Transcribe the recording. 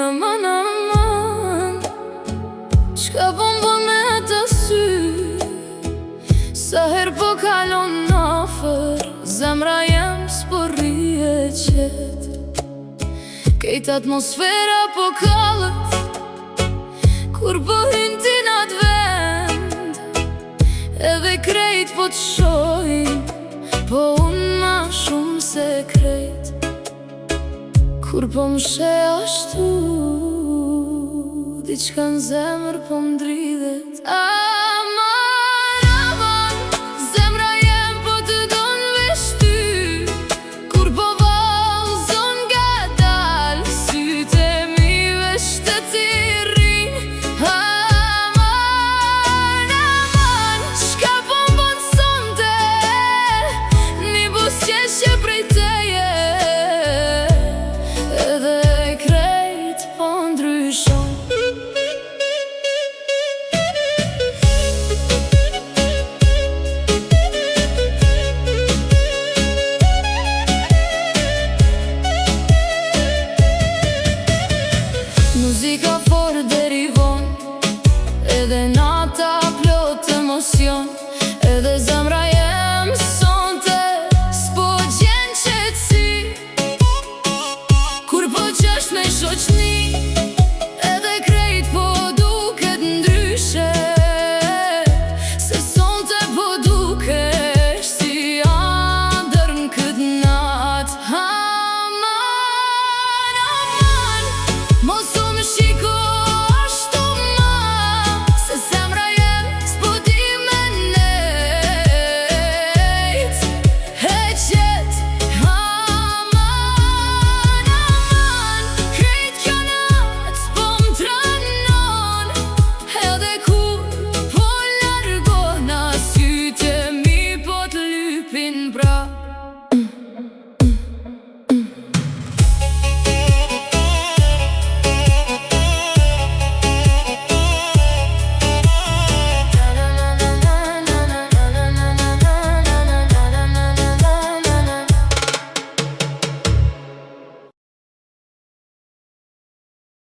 Aman aman, çka po m'bon me të sy? Sa her po kalon afer, zemra jem s'po rrije qet. Kejt atmosfera po kallet, kur po hyn ti n'at vend. Edhe krejt po t'shojn, po unë ma shumë se krejt. Kur po m'she ashtu, diçka n'zemër po m'dridhet.